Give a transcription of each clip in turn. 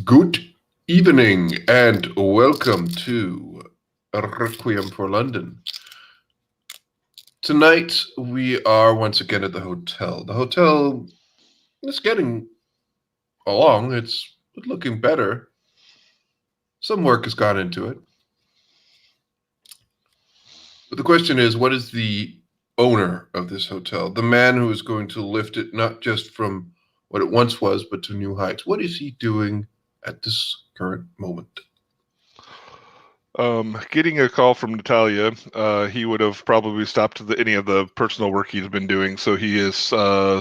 Good evening and welcome to Requiem for London. Tonight we are once again at the hotel. The hotel is getting along. It's looking better. Some work has gone into it. But the question is, what is the owner of this hotel? The man who is going to lift it not just from what it once was, but to new heights. What is he doing at this current moment? Getting a call from Natalia, he would have probably stopped any of the personal work he's been doing, so he is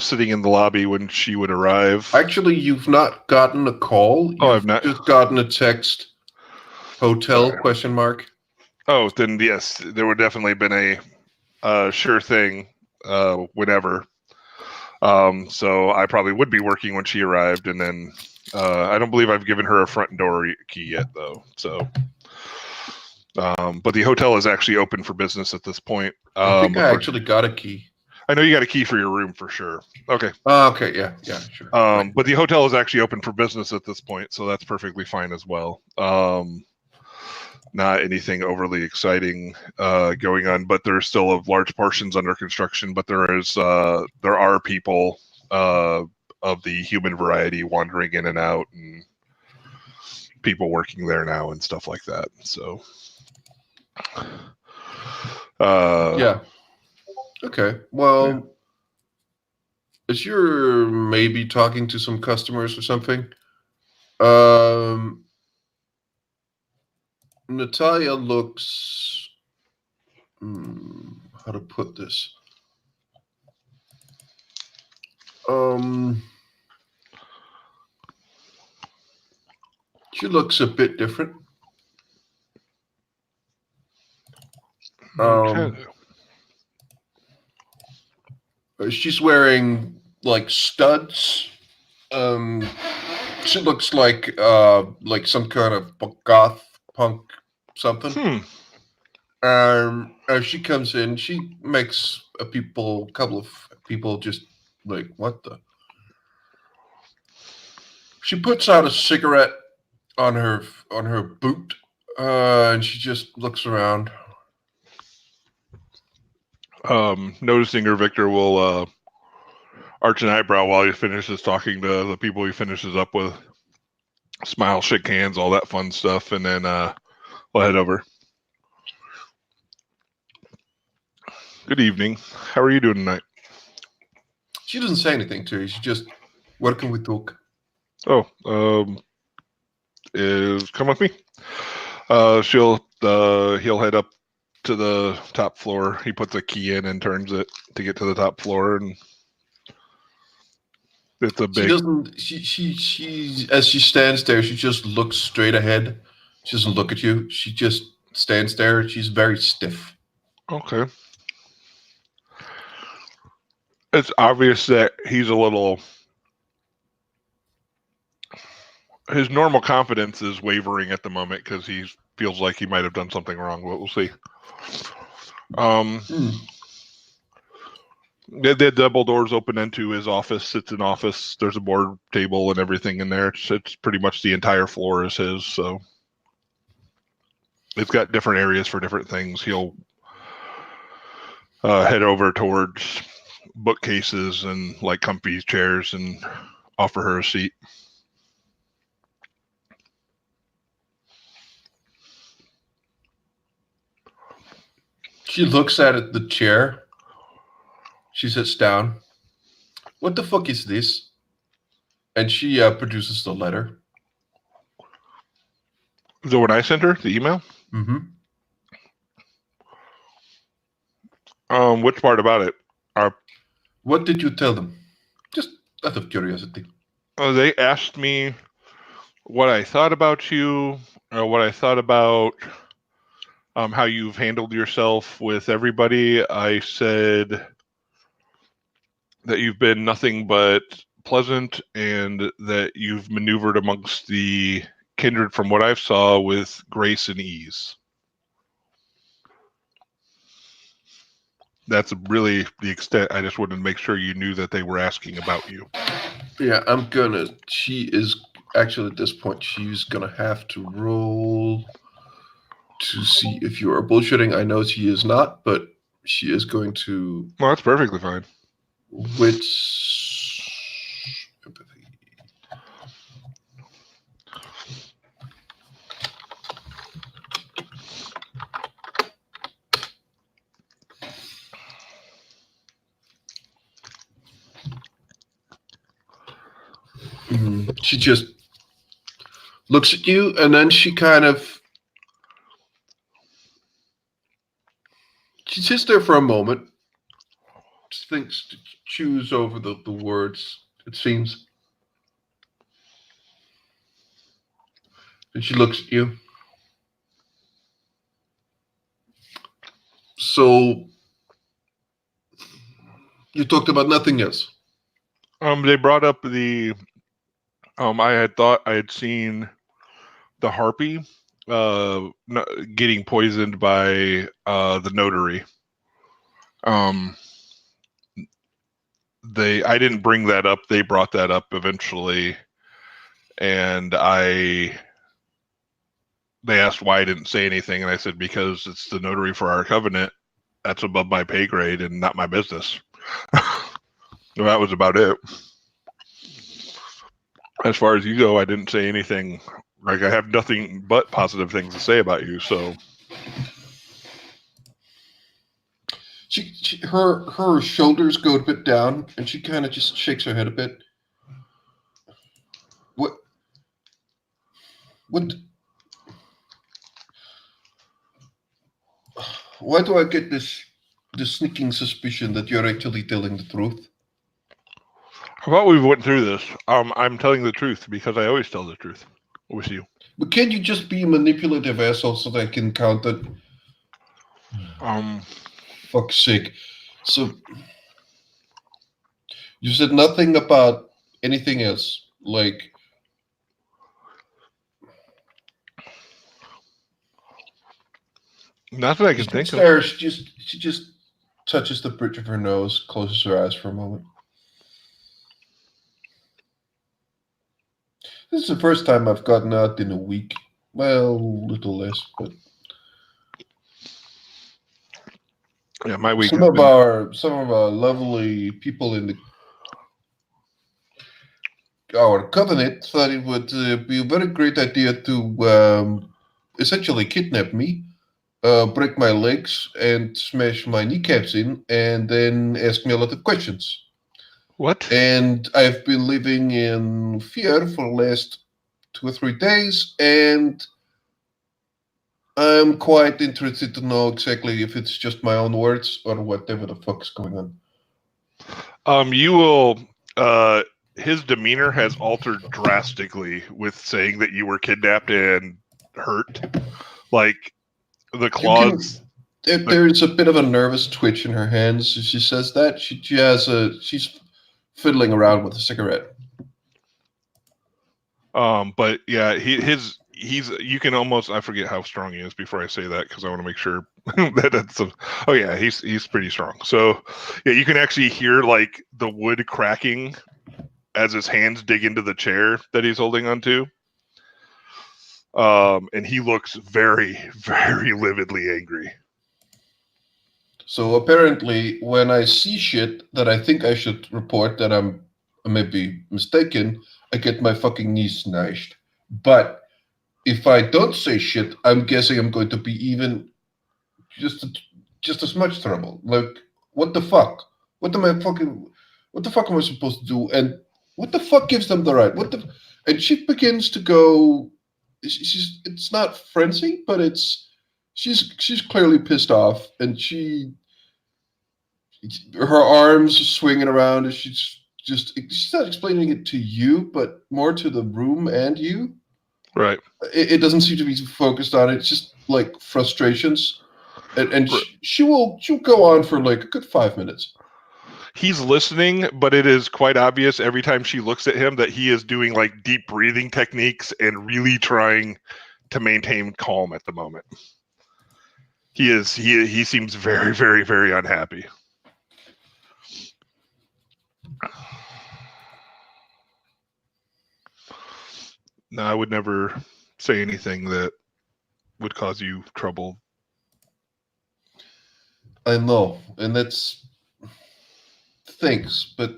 sitting in the lobby when she would arrive. Actually, you've not gotten a call. Oh, You've I've not. just gotten a text. Hotel, question mark. Oh, then yes, there would definitely have been a sure thing whenever. So I probably would be working when she arrived, and then I don't believe I've given her a front door key yet, though. So, but the hotel is actually open for business at this point. I think I actually got a key. I know you got a key for your room for sure. Okay. Okay, yeah, sure. But the hotel is actually open for business at this point, so that's perfectly fine as well. Not anything overly exciting going on, but there's still large portions under construction. But there are people of the human variety wandering in and out, and people working there now and stuff like that. So, yeah. Okay. Well, as you're maybe talking to some customers or something, Natalia looks. How to put this? She looks a bit different. She's wearing like studs. She looks like some kind of goth punk something. As she comes in, she makes a couple of people just like, what the? She puts out a cigarette on her boot, and she just looks around. Noticing her, Victor will arch an eyebrow while he finishes talking to the people he finishes up with. Smile, shake hands, all that fun stuff, and then we'll head over. Good evening. How are you doing tonight? She doesn't say anything to you. She just, what can we talk? Oh, come with me. He'll head up to the top floor. He puts a key in and turns it to get to the top floor, and it's a big. She doesn't. She as she stands there, she just looks straight ahead. She doesn't look at you. She just stands there. She's very stiff. Okay. It's obvious that he's a little. His normal confidence is wavering at the moment because he feels like he might have done something wrong, but we'll see. The double doors open into his office. It's an office. There's a board table and everything in there. It's pretty much the entire floor is his, so it's got different areas for different things. He'll head over towards bookcases and like comfy chairs and offer her a seat. She looks at the chair. She sits down. What the fuck is this? And she produces the letter. The one I sent her, the email? Mm-hmm. Which part about it? What did you tell them? Just out of curiosity. They asked me what I thought about you, or what I thought about how you've handled yourself with everybody. I said that you've been nothing but pleasant and that you've maneuvered amongst the kindred from what I've saw with grace and ease. That's really the extent. I just wanted to make sure you knew that they were asking about you. Yeah, she is actually, at this point, she's gonna have to roll to see if you are bullshitting. I know she is not, but she is going to. Well, that's perfectly fine. Wits. Empathy. She just looks at you, and then she kind of. She sits there for a moment, thinks to choose over the words, it seems. And she looks at you. So, you talked about nothing else. They brought up the. I had thought I had seen the harpy getting poisoned by the notary. I didn't bring that up. They brought that up eventually, and they asked why I didn't say anything, and I said because it's the notary for our covenant. That's above my pay grade and not my business. That was about it. As far as you go, I didn't say anything. Like, I have nothing but positive things to say about you, so. Her shoulders go a bit down, and she kind of just shakes her head a bit. What? Why do I get this sneaking suspicion that you're actually telling the truth? I thought we went through this. I'm telling the truth because I always tell the truth with you. But can't you just be a manipulative asshole so that I can count it? Fuck's sake. So, you said nothing about anything else, like. Not that I can think there, of. She just touches the bridge of her nose, closes her eyes for a moment. This is the first time I've gotten out in a week. Well, a little less, but yeah, my week. Some of our lovely people in our covenant thought it would be a very great idea to essentially kidnap me, break my legs, and smash my kneecaps in, and then ask me a lot of questions. What? And I've been living in fear for the last 2 or 3 days, and I'm quite interested to know exactly if it's just my own words or whatever the fuck is going on. You will. His demeanor has altered drastically with saying that you were kidnapped and hurt. Like, the claws. There's a bit of a nervous twitch in her hands as she says that. She's fiddling around with a cigarette. But yeah, he's you can almost, I forget how strong he is before I say that because I want to make sure that's oh yeah, he's pretty strong. So yeah, you can actually hear like the wood cracking as his hands dig into the chair that he's holding onto. And he looks very, very lividly angry. So apparently, when I see shit that I think I should report that I may be mistaken, I get my fucking knees smashed. But if I don't say shit, I'm guessing I'm going to be even just as much trouble. Like, what the fuck? What the fuck am I supposed to do? And what the fuck gives them the right? And she begins to go. It's not frenzy, but she's clearly pissed off, and her arms are swinging around as she's not explaining it to you, but more to the room and you. Right. It doesn't seem to be focused on it. It's just like frustrations, and she'll go on for like a good 5 minutes. He's listening, but it is quite obvious every time she looks at him that he is doing like deep breathing techniques and really trying to maintain calm at the moment. He seems very, very, very unhappy. No, I would never say anything that would cause you trouble. I know, and that's thanks, but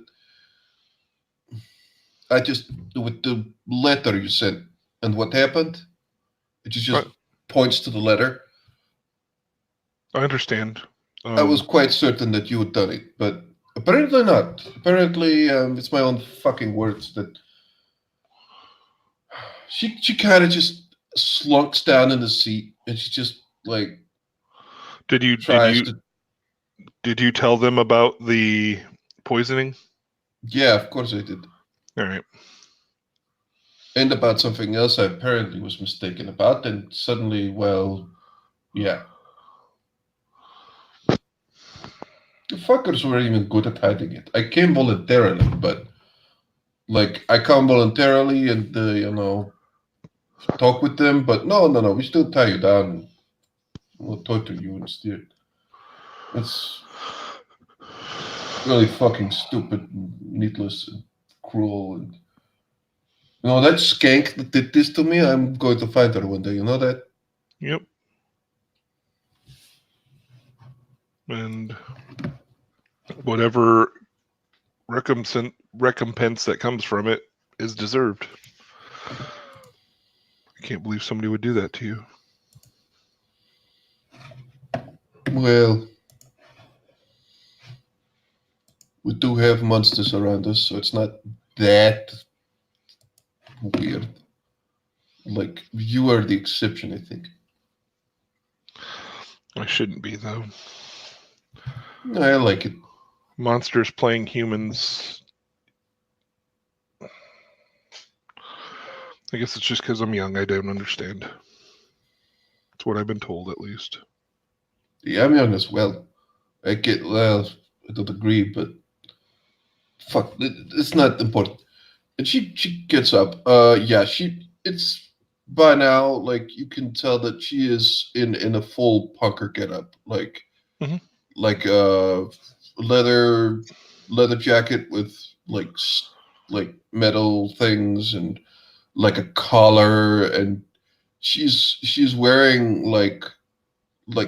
I just with the letter you sent and what happened, it just points to the letter. I understand. I was quite certain that you had done it, but apparently not. Apparently, it's my own fucking words that she kind of just slunks down in the seat and she just like Did you tell them about the poisoning? Yeah, of course I did. All right. And about something else I apparently was mistaken about, and suddenly, well, yeah. The fuckers were even good at hiding it. I came voluntarily, but like I come voluntarily and talk with them, but no, we still tie you down and we'll torture you instead. It's really fucking stupid, and needless, and cruel, and that skank that did this to me. I'm going to find her one day. You know that? Yep. And whatever recompense that comes from it is deserved. I can't believe somebody would do that to you. Well, we do have monsters around us, so it's not that weird. Like, you are the exception, I think. I shouldn't be, though. I like it. Monsters playing humans. I guess it's just because I'm young, I don't understand. That's what I've been told, at least. Yeah, I'm young as well. I don't agree, but fuck, it's not important. And she gets up. It's by now, like, you can tell that she is in a full punker getup, like, like a leather jacket with like metal things and like a collar, and she's wearing like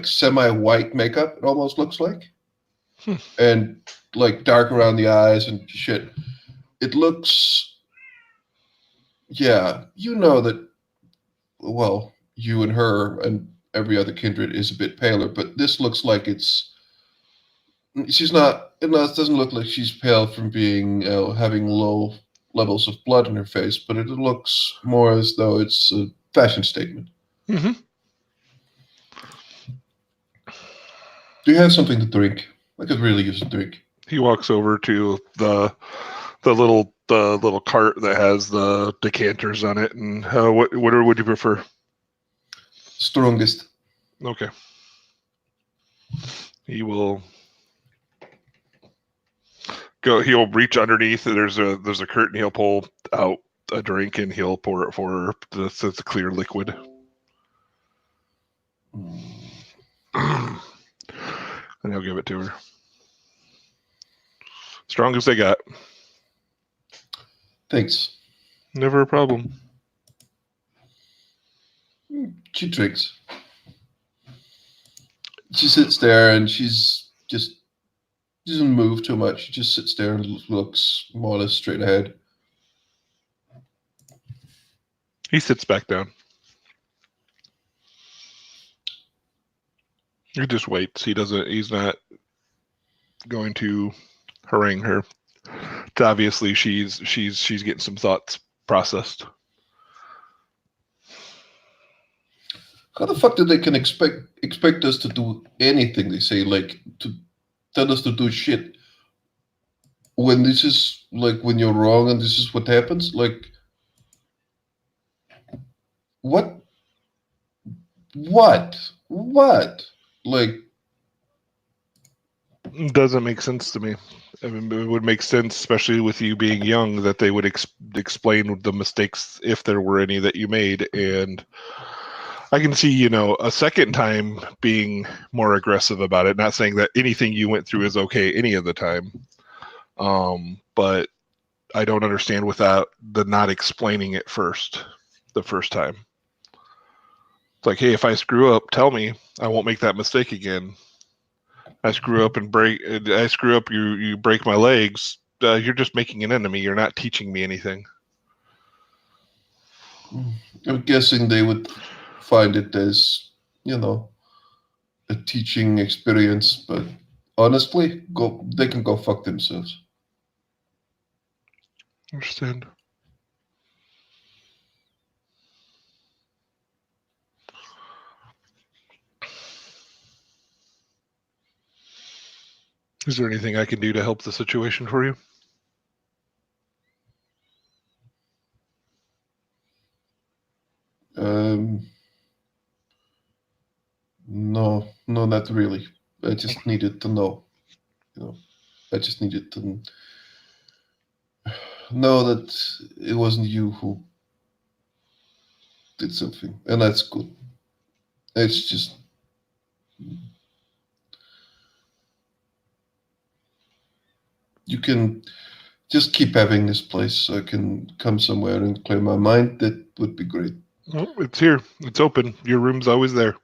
semi-white makeup. It almost looks like, and like dark around the eyes and shit. It looks, yeah, that. Well, you and her and every other kindred is a bit paler, but this looks like she's not. It doesn't look like she's pale from being having low levels of blood in her face, but it looks more as though it's a fashion statement. Mm-hmm. Do you have something to drink? I could really use a drink. He walks over to the little cart that has the decanters on it, and what would you prefer? Strongest. Okay. He will go. He'll reach underneath. There's a curtain. He'll pull out a drink and he'll pour it for her. It's a clear liquid. And he'll give it to her. Strongest I got. Thanks. Never a problem. She drinks. She sits there and she doesn't move too much. She just sits there and looks more or less straight ahead. He sits back down. He just waits. He's not going to harangue her. Obviously, she's getting some thoughts processed. How the fuck do they can expect us to do anything? They say, like, to tell us to do shit when this is like when you're wrong and this is what happens. Like, what? Like, doesn't make sense to me. I mean, it would make sense, especially with you being young, that they would explain the mistakes, if there were any, that you made. And I can see, a second time being more aggressive about it. Not saying that anything you went through is okay any of the time. But I don't understand without the not explaining it first. the first time. It's like, hey, if I screw up, tell me. I won't make that mistake again. I screw up, you break my legs. You're just making an enemy. You're not teaching me anything. I'm guessing they would find it as, a teaching experience, but honestly, they can go fuck themselves. Understand. Is there anything I can do to help the situation for you? No, not really. I just needed to know. I just needed to know that it wasn't you who did something, and that's good. It's just you can just keep having this place so I can come somewhere and clear my mind. That would be great. Oh, it's here. It's open. Your room's always there.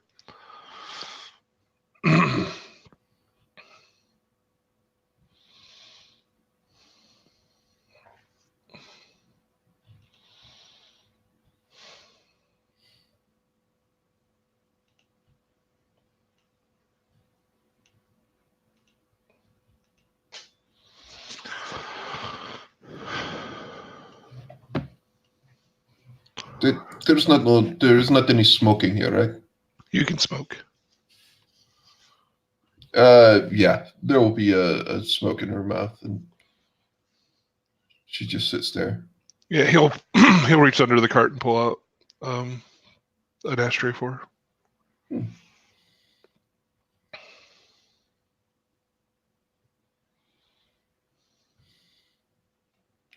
There is not any smoking here, right? You can smoke. Yeah, there will be a smoke in her mouth, and she just sits there. Yeah, he'll he'll reach under the cart and pull out an ashtray for her.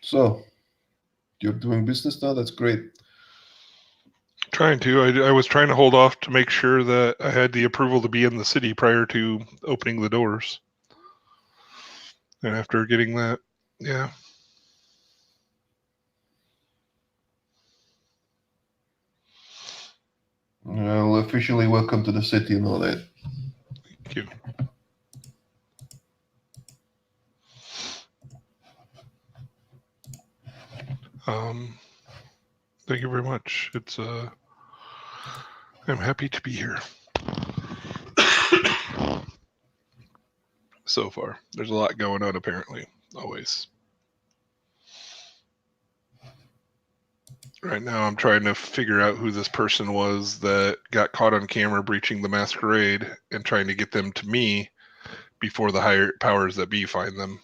So, you're doing business now? That's great. Trying to. I was trying to hold off to make sure that I had the approval to be in the city prior to opening the doors. And after getting that, yeah. Well, officially welcome to the city and all that. Thank you. Thank you very much. It's I'm happy to be here. So far, there's a lot going on apparently. Always. Right now, I'm trying to figure out who this person was that got caught on camera breaching the masquerade and trying to get them to me before the higher powers that be find them.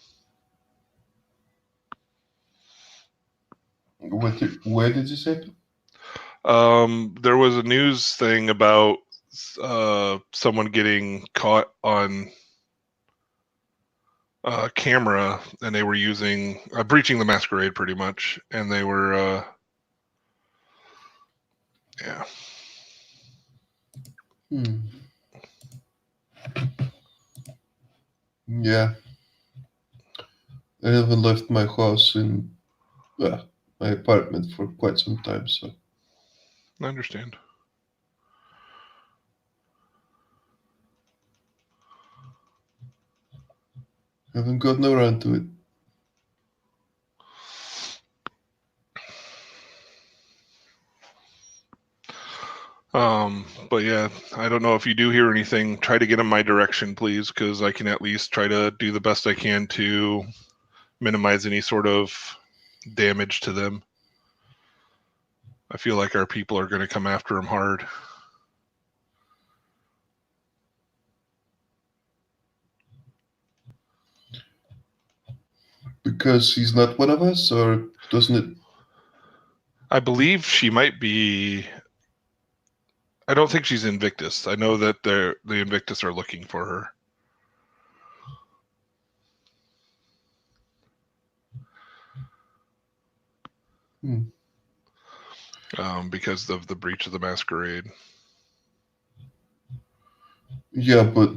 Where did you say? There was a news thing about someone getting caught on camera, and they were using breaching the masquerade pretty much, and they were yeah. Yeah. I haven't left my house in my apartment for quite some time, so. I understand. Haven't gotten around to it. But yeah, I don't know if you do hear anything, try to get in my direction, please, because I can at least try to do the best I can to minimize any sort of damage to them. I feel like our people are going to come after him hard. Because he's not one of us, or doesn't it? I believe she might be. I don't think she's Invictus. I know that the Invictus are looking for her. Because of the breach of the masquerade. Yeah, but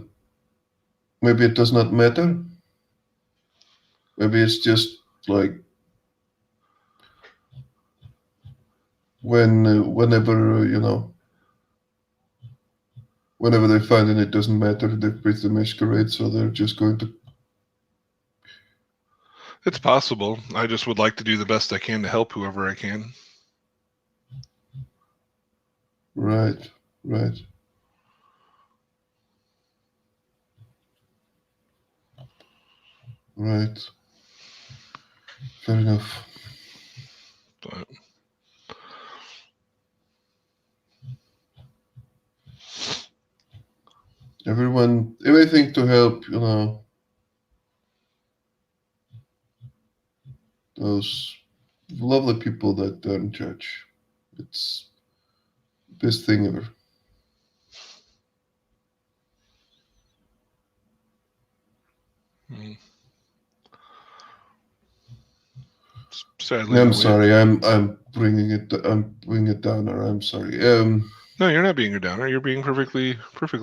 maybe it does not matter. Maybe it's just like whenever whenever they find it doesn't matter, they quit the masquerade, so they're just going to. It's possible. I just would like to do the best I can to help whoever I can. Right. Fair enough. But everything to help, those lovely people that don't judge. It's the best thing ever. Sadly, I'm sorry. I'm bringing it down. Or I'm sorry. No, you're not being a downer. You're being perfectly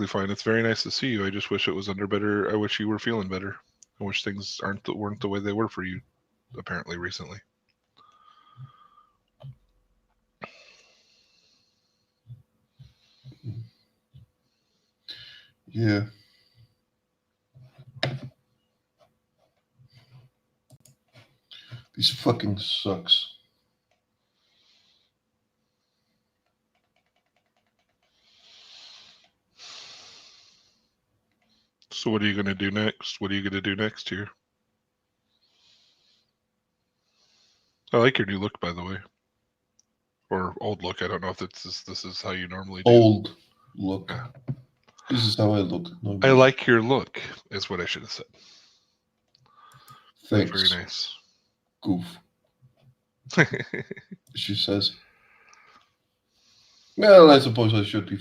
fine. It's very nice to see you. I just wish it was under better. I wish you were feeling better. I wish things weren't the way they were for you, apparently recently. Yeah. This fucking sucks. So what are you going to do next? What are you going to do next here? I like your new look, by the way. Or old look. I don't know if this is how you normally do. Old look. Yeah. This is how I look normally. I like your look, is what I should have said. Thanks. Very nice. Goof. She says. Well, I suppose I should be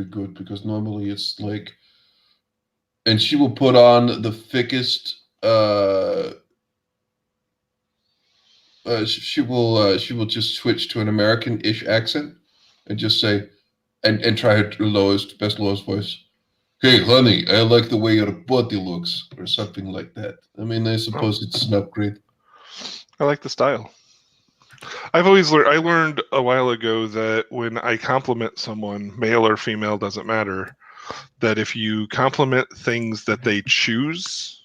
good, because normally it's like, and she will put on the thickest. She will just switch to an American-ish accent and just say, and try her best lowest voice. Hey, honey, I like the way your body looks, or something like that. I mean, I suppose it's an upgrade. I like the style. I've always learned. I learned a while ago that when I compliment someone, male or female, doesn't matter, that if you compliment things that they choose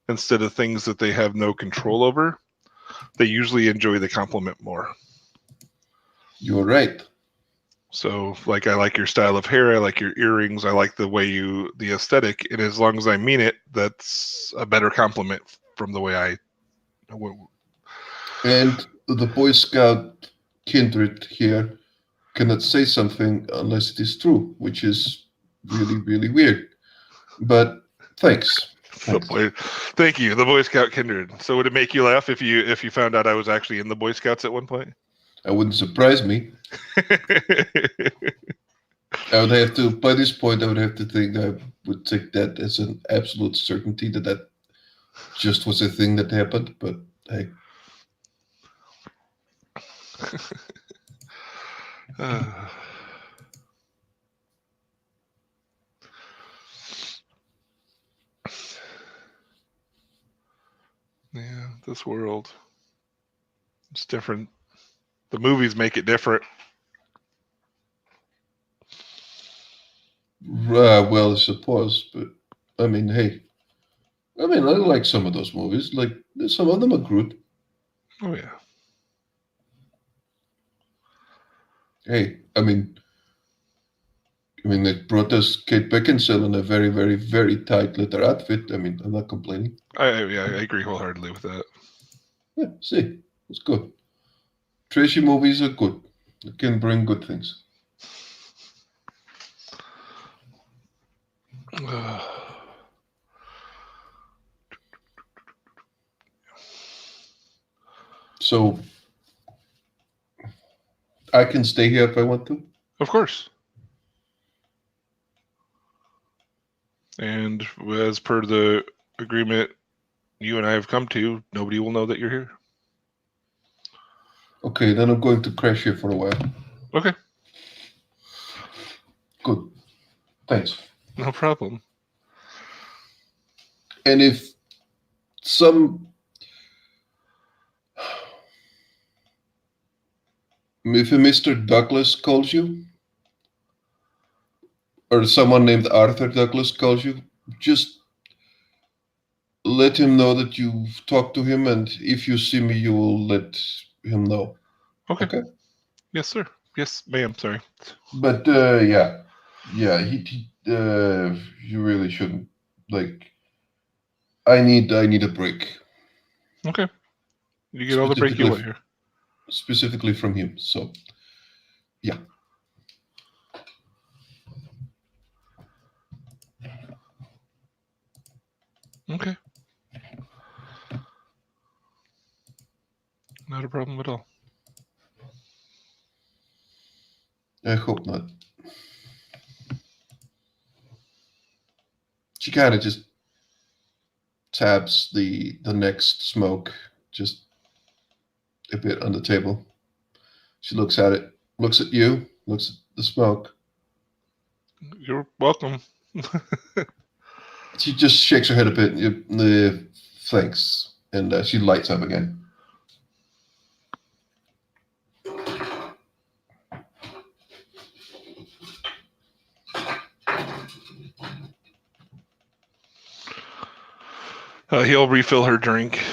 instead of things that they have no control over, they usually enjoy the compliment more. You're right. So, like, I like your style of hair, I like your earrings, I like the way the aesthetic, and as long as I mean it, that's a better compliment from the way I. And the Boy Scout kindred here cannot say something unless it is true, which is really, really weird. But thanks. Thank you, the Boy Scout kindred. So would it make you laugh if you found out I was actually in the Boy Scouts at one point? That wouldn't surprise me. I would have to, by this point, I would have to think I would take that as an absolute certainty that just was a thing that happened. But hey. Yeah, this world. It's different. The movies make it different. Well, I suppose, but I mean, hey. I mean, I like some of those movies. Like, some of them are good. Oh, yeah. Hey, I mean, it brought us Kate Beckinsale in a very, very, very tight leather outfit. I mean, I'm not complaining. I agree wholeheartedly with that. Yeah, see, it's good. Trashy movies are good. It can bring good things. So, I can stay here if I want to? Of course. And as per the agreement you and I have come to, nobody will know that you're here. Okay, then I'm going to crash here for a while. Okay. Good. Thanks. No problem. And if some... If a Mr. Douglas calls you, or someone named Arthur Douglas calls you, just let him know that you've talked to him, and if you see me, you will let him know. Okay. Okay? Yes, sir. Yes, ma'am. Sorry. But yeah, you really shouldn't. Like, I need a break, Okay. You get all the break you specifically want here. specifically from him. So yeah. Okay. Not a problem at all. I hope not. She kind of just taps the next smoke just a bit on the table. She looks at it, looks at you, looks at the smoke. You're welcome. She just shakes her head a bit. Thanks, and she lights up again. He'll refill her drink.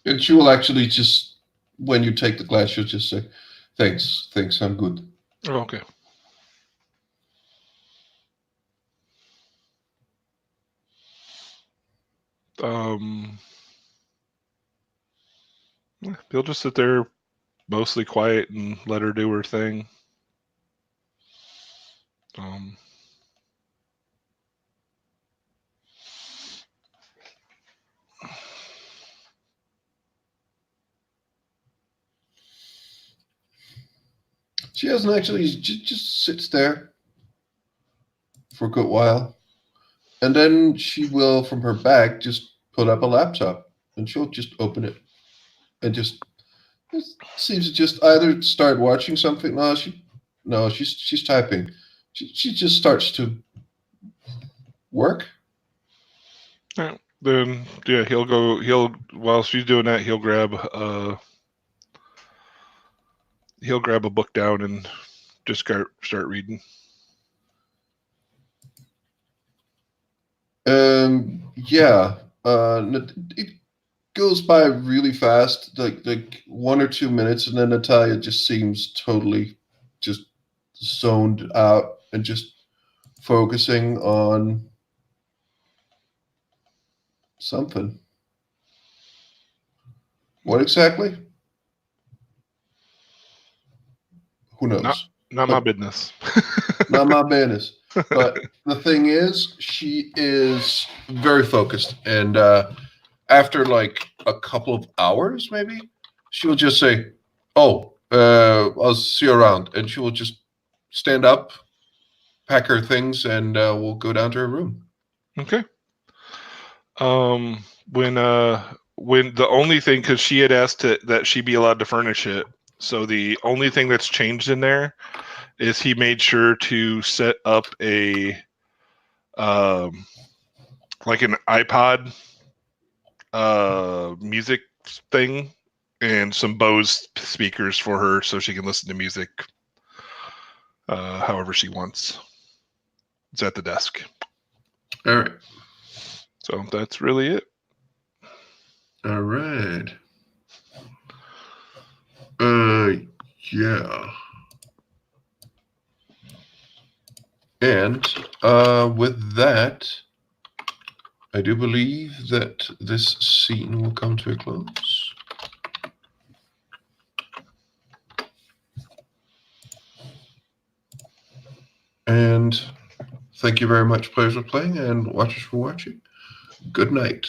And she will actually just, when you take the glass, she'll just say, "Thanks, thanks, I'm good." Oh, okay. He'll just sit there, mostly quiet, and let her do her thing. She doesn't actually. She just sits there for a good while, and then she will, from her bag, just put up a laptop, and she'll just open it, and just it seems to just either start watching something. No, she's typing. She just starts to work. Yeah. Then yeah, he'll while she's doing that, he'll grab a book down and just start reading. Yeah. It goes by really fast, like 1 or 2 minutes, and then Natalia just seems totally just zoned out and just focusing on something. What exactly? Who knows? Not my business. Not my business. But the thing is, she is very focused, and after like a couple of hours, maybe she will just say, "Oh, I'll see you around," and she will just stand up, pack her things, and we'll go down to her room. Okay. When the only thing, because she had asked that she be allowed to furnish it, so the only thing that's changed in there is he made sure to set up a like an iPod music thing and some Bose speakers for her so she can listen to music however she wants. It's at the desk. All right. So that's really it. All right. Yeah. And with that, I do believe that this scene will come to a close. And thank you very much, players, for playing, and watchers for watching. Good night.